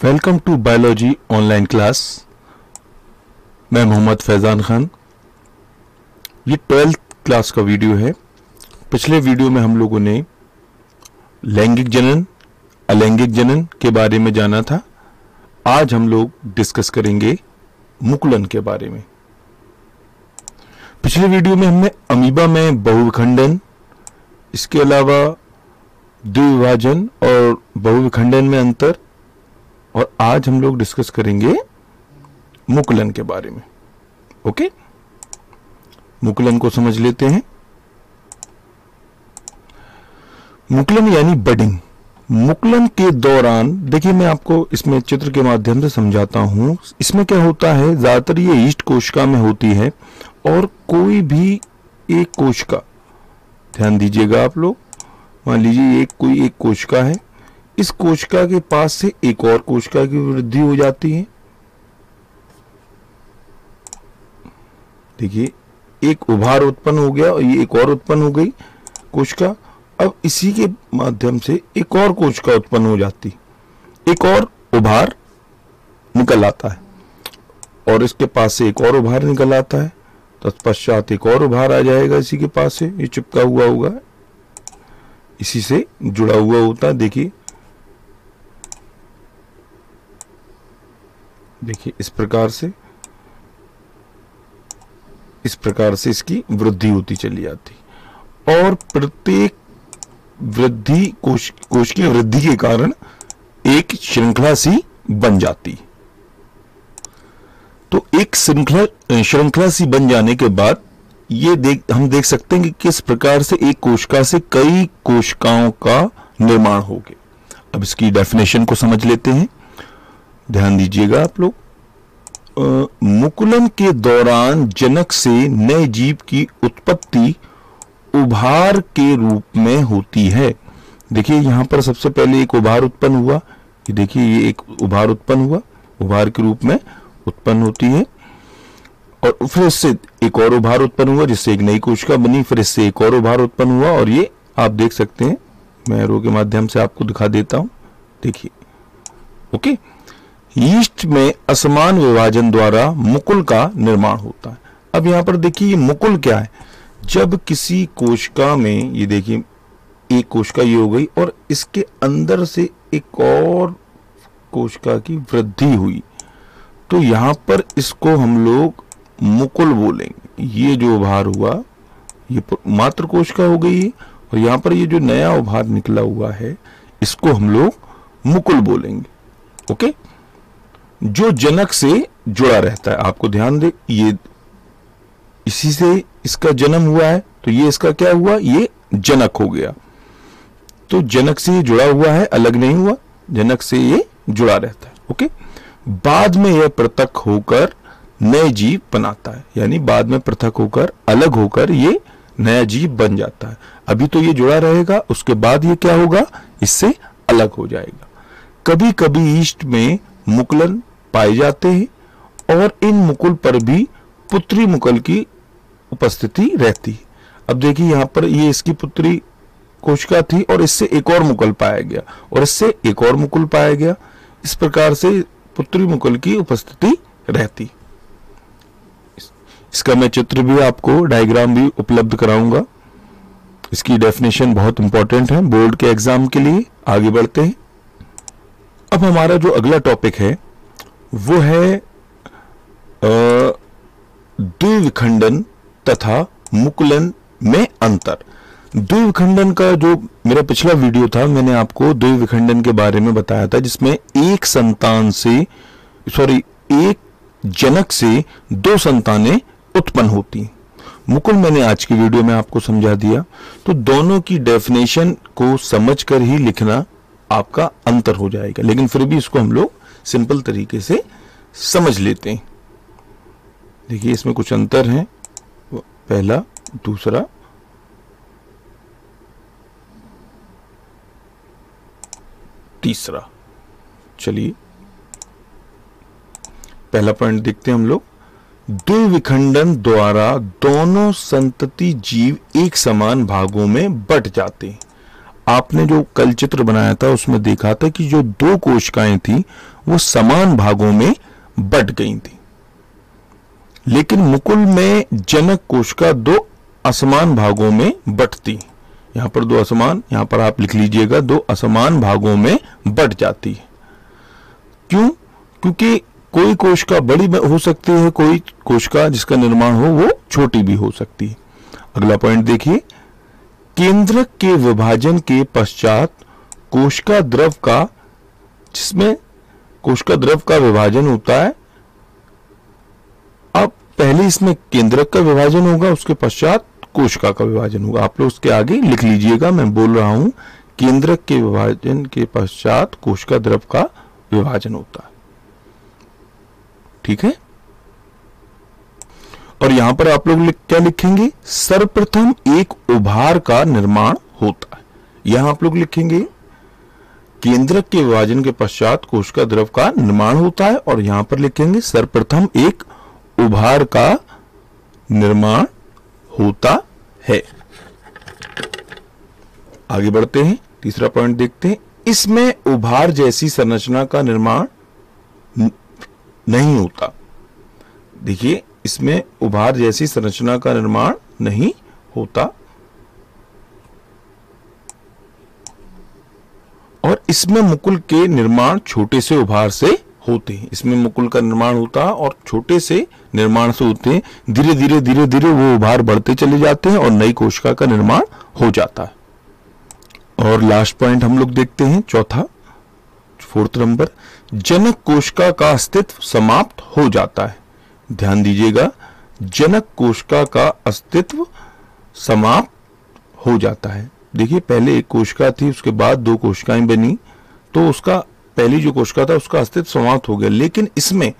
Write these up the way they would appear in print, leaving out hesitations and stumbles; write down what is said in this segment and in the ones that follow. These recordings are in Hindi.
Welcome to biology online class. मैं मोहम्मद फैज़ान खान। ये 12th क्लास का वीडियो है। पिछले वीडियो में हम लोगों ने लैंगिक जनन, अलैंगिक जनन के बारे में जाना था। आज हम लोग डिस्कस करेंगे मुकुलन के बारे में। पिछले वीडियो में हमने अमीबा में बहुविखंडन, इसके अलावा द्विविभाजन और बहुविखंडन में अंतर, और आज हम लोग डिस्कस करेंगे मुकुलन के बारे में। ओके, मुकुलन को समझ लेते हैं। मुकुलन यानी बडिंग। मुकुलन के दौरान देखिए, मैं आपको इसमें चित्र के माध्यम से समझाता हूं। इसमें क्या होता है, ज्यादातर ये ईस्ट कोशिका में होती है और कोई भी एक कोशिका, ध्यान दीजिएगा आप लोग, मान लीजिए कोई एक कोशिका है, इस कोशिका के पास से एक और कोशिका की वृद्धि हो जाती है। देखिए, एक उभार उत्पन्न हो गया और ये एक और उत्पन्न हो गई कोशिका। अब इसी के माध्यम से एक और कोशिका उत्पन्न हो जाती, एक और उभार निकल आता है और इसके पास से एक और उभार निकल आता है। तत्पश्चात एक और उभार आ जाएगा इसी के पास से, ये चिपका हुआ होगा, इसी से जुड़ा हुआ होता है। देखिए इस प्रकार से इसकी वृद्धि होती चली जाती और प्रत्येक वृद्धि कोश की वृद्धि के कारण एक श्रृंखला सी बन जाती। तो एक श्रृंखला सी बन जाने के बाद हम देख सकते हैं कि किस प्रकार से एक कोशिका से कई कोशिकाओं का निर्माण हो गया। अब इसकी डेफिनेशन को समझ लेते हैं, ध्यान दीजिएगा आप लोग। मुकुलन के दौरान जनक से नए जीव की उत्पत्ति उभार के रूप में होती है। देखिए, यहां पर सबसे पहले एक उभार उत्पन्न हुआ। ये देखिए, ये एक उभार उत्पन्न हुआ, उभार के रूप में उत्पन्न होती है, और फिर इससे एक और उभार उत्पन्न हुआ जिससे एक नई कोशिका बनी, फिर इससे एक और उभार उत्पन्न हुआ, और ये आप देख सकते हैं, मैं एरो के माध्यम से आपको दिखा देता हूं। देखिए, ओके, ईस्ट में असमान विभाजन द्वारा मुकुल का निर्माण होता है। अब यहां पर देखिए, ये मुकुल क्या है। जब किसी कोशिका में, ये देखिए, एक कोशिका ये हो गई और इसके अंदर से एक और कोशिका की वृद्धि हुई, तो यहां पर इसको हम लोग मुकुल बोलेंगे। ये जो उभार हुआ ये मात्र कोशिका हो गई है, और यहां पर ये जो नया उभार निकला हुआ है इसको हम लोग मुकुल बोलेंगे। ओके, जो जनक से जुड़ा रहता है। आपको ध्यान दे, ये इसी से इसका जन्म हुआ है, तो ये इसका क्या हुआ, ये जनक हो गया। तो जनक से ये जुड़ा हुआ है, अलग नहीं हुआ, जनक से ये जुड़ा रहता है। ओके, बाद में यह पृथक होकर नए जीव बनाता है, यानी बाद में पृथक होकर, अलग होकर ये नया जीव बन जाता है। अभी तो ये जुड़ा रहेगा, उसके बाद ये क्या होगा, इससे अलग हो जाएगा। कभी कभी ईस्ट में मुकुलन पाए जाते हैं और इन मुकुल पर भी पुत्री मुकुल की उपस्थिति रहती है। अब देखिए, यहां पर ये इसकी पुत्री कोशिका थी और इससे एक और मुकुल पाया गया और इससे एक और मुकुल पाया गया। इस प्रकार से पुत्री मुकुल की उपस्थिति रहती। इसका मैं चित्र भी आपको, डायग्राम भी उपलब्ध कराऊंगा। इसकी डेफिनेशन बहुत इंपॉर्टेंट है बोर्ड के एग्जाम के लिए। आगे बढ़ते हैं। अब हमारा जो अगला टॉपिक है वो है द्विविखंडन तथा मुकुलन में अंतर। द्विविखंडन का जो मेरा पिछला वीडियो था, मैंने आपको द्विविखंडन के बारे में बताया था, जिसमें एक जनक से दो संतानें उत्पन्न होती। मुकुल मैंने आज की वीडियो में आपको समझा दिया। तो दोनों की डेफिनेशन को समझकर ही लिखना आपका अंतर हो जाएगा, लेकिन फिर भी इसको हम लोग सिंपल तरीके से समझ लेते हैं। देखिए, इसमें कुछ अंतर है, पहला, दूसरा, तीसरा। चलिए, पहला पॉइंट देखते हैं हम लोग। द्विविखंडन द्वारा दोनों संतति जीव एक समान भागों में बट जाते हैं। आपने जो कल चित्र बनाया था उसमें देखा था कि जो दो कोशिकाएं थी वो समान भागों में बट गई थी। लेकिन मुकुल में जनक कोशिका दो असमान भागों में बटती। यहां पर दो असमान, यहां पर आप लिख लीजिएगा, दो असमान भागों में बट जाती है। क्यों? क्योंकि कोई कोशिका बड़ी हो सकती है, कोई कोशिका जिसका निर्माण हो वो छोटी भी हो सकती है। अगला पॉइंट देखिए, केंद्रक के विभाजन के पश्चात कोशिका द्रव का, जिसमें कोशिका द्रव का विभाजन होता है, अब पहले इसमें केंद्रक का विभाजन होगा, उसके पश्चात कोशिका का विभाजन होगा। आप लोग उसके आगे लिख लीजिएगा, मैं बोल रहा हूं केंद्रक के विभाजन के पश्चात कोशिका द्रव का विभाजन होता है। ठीक है। और यहां पर आप लोग क्या लिखेंगे? सर्वप्रथम एक उभार का निर्माण होता है। यहां आप लोग लिखेंगे केंद्रक के विभाजन के पश्चात कोशिका द्रव का निर्माण होता है, और यहां पर लिखेंगे सर्वप्रथम एक उभार का निर्माण होता है। आगे बढ़ते हैं, तीसरा पॉइंट देखते हैं। इसमें उभार जैसी संरचना का निर्माण नहीं होता। देखिए, इसमें उभार जैसी संरचना का निर्माण नहीं होता, और इसमें मुकुल के निर्माण छोटे से उभार से होते हैं। इसमें मुकुल का निर्माण होता है और छोटे से निर्माण से होते हैं। धीरे धीरे धीरे धीरे वो उभार बढ़ते चले जाते हैं और नई कोशिका का निर्माण हो जाता है। और लास्ट पॉइंट हम लोग देखते हैं, चौथा, फोर्थ नंबर, जनक कोशिका का अस्तित्व समाप्त हो जाता है। ध्यान दीजिएगा, जनक कोशिका का अस्तित्व समाप्त हो जाता है। देखिए, पहले एक कोशिका थी, उसके बाद दो कोशिकाएं बनी, तो उसका पहली जो कोशिका था उसका अस्तित्व समाप्त हो गया, लेकिन इसमें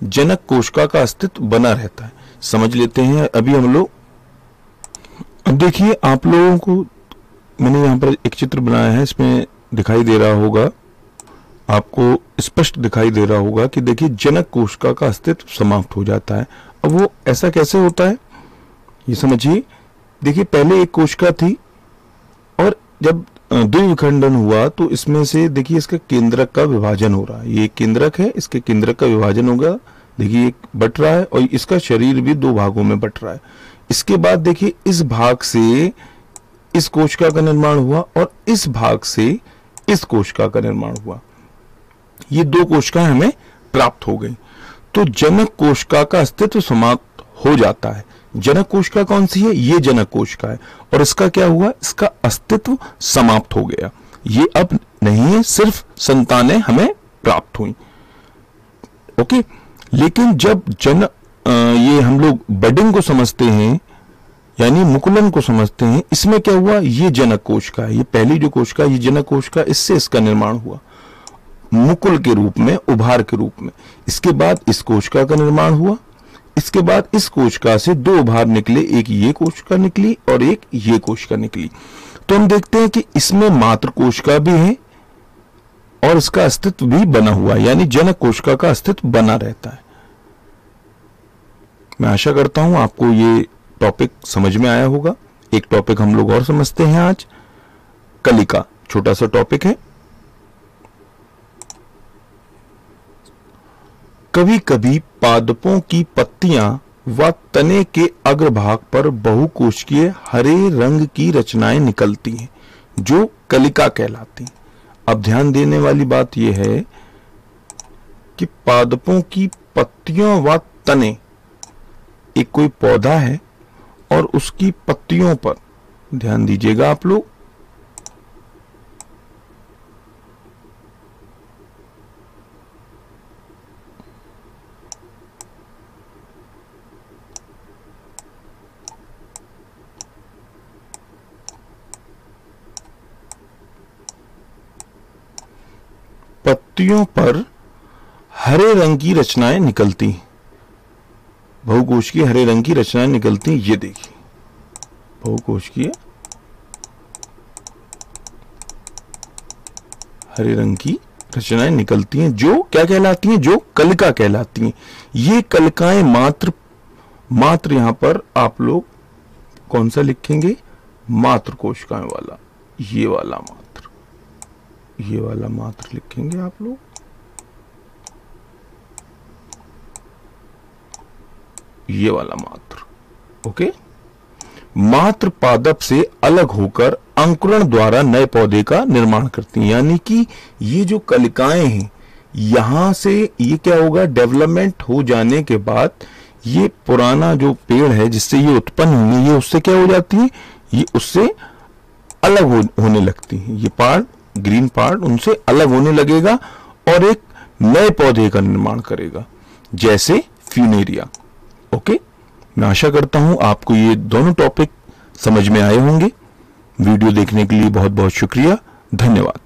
जनक कोशिका का अस्तित्व बना रहता है। समझ लेते हैं अभी हम लोग। अब देखिए, आप लोगों को मैंने यहां पर एक चित्र बनाया है, इसमें दिखाई दे रहा होगा, आपको स्पष्ट दिखाई दे रहा होगा कि देखिए जनक कोशिका का अस्तित्व समाप्त हो जाता है। अब वो ऐसा कैसे होता है ये समझिए। देखिए, पहले एक कोशिका थी और जब द्विविखंडन हुआ तो इसमें से देखिए इसका केंद्रक का विभाजन हो रहा है। ये केंद्रक है, इसके केंद्रक का विभाजन होगा। देखिए एक बट रहा है और इसका शरीर भी दो भागों में बट रहा है। इसके बाद देखिए इस भाग से इस कोशिका का निर्माण हुआ और इस भाग से इस कोशिका का निर्माण हुआ। ये दो कोशिकाएं हमें प्राप्त हो गई। तो जनक कोशिका का अस्तित्व समाप्त हो जाता है। जनक कोशिका कौन सी है? ये जनक कोशिका है। और इसका क्या हुआ? इसका अस्तित्व समाप्त हो गया। ये अब नहीं है, सिर्फ संतानें हमें प्राप्त हुई। ओके। लेकिन जब ये हम लोग बडिंग को समझते हैं, यानी मुकुलन को समझते हैं, इसमें क्या हुआ? ये जनक कोशिका है, ये पहली जो कोशिका, ये जनक कोशिका, इससे इसका निर्माण हुआ मुकुल के रूप में, उभार के रूप में। इसके बाद इस कोशिका का निर्माण हुआ। इसके बाद इस कोशिका से दो उभार निकले, एक ये कोशिका निकली और एक ये कोशिका निकली। तो हम देखते हैं कि इसमें मात्र कोशिका भी है और इसका अस्तित्व भी बना हुआ है, यानी जनक कोशिका का अस्तित्व बना रहता है। मैं आशा करता हूं आपको ये टॉपिक समझ में आया होगा। एक टॉपिक हम लोग और समझते हैं आज, कलिका, छोटा सा टॉपिक है। कभी कभी पादपों की पत्तियां व तने के अग्रभाग पर बहुकोशिकीय हरे रंग की रचनाएं निकलती हैं, जो कलिका कहलाती हैं। अब ध्यान देने वाली बात यह है कि पादपों की पत्तियों व तने, एक कोई पौधा है और उसकी पत्तियों पर ध्यान दीजिएगा आप लोग, पत्तियों पर हरे रंग की रचनाएं निकलती हैं, बहुकोशिकीय हरे रंग की रचनाएं निकलती हैं। ये देखिए, बहुकोशिकीय हरे रंग की रचनाएं निकलती हैं, जो क्या कहलाती हैं? जो कलिका कहलाती हैं। ये कलिकाएं मात्र यहां पर आप लोग कौन सा लिखेंगे? मात्र कोशिकाएं वाला, ये वाला मात्र, ये वाला मात्र लिखेंगे आप लोग। ये वाला मात्र। ओके, मात्र पादप से अलग होकर अंकुरण द्वारा नए पौधे का निर्माण करती हैं। यानी कि ये जो कलिकाएं हैं, यहां से ये क्या होगा, डेवलपमेंट हो जाने के बाद ये पुराना जो पेड़ है जिससे ये उत्पन्न हुई, ये उससे क्या हो जाती है, ये उससे अलग होने लगती है। ये पार्ट, ग्रीन पार्ट उनसे अलग होने लगेगा और एक नए पौधे का निर्माण करेगा, जैसे फ्यूनेरिया। ओके, मैं आशा करता हूं आपको ये दोनों टॉपिक समझ में आए होंगे। वीडियो देखने के लिए बहुत बहुत शुक्रिया, धन्यवाद।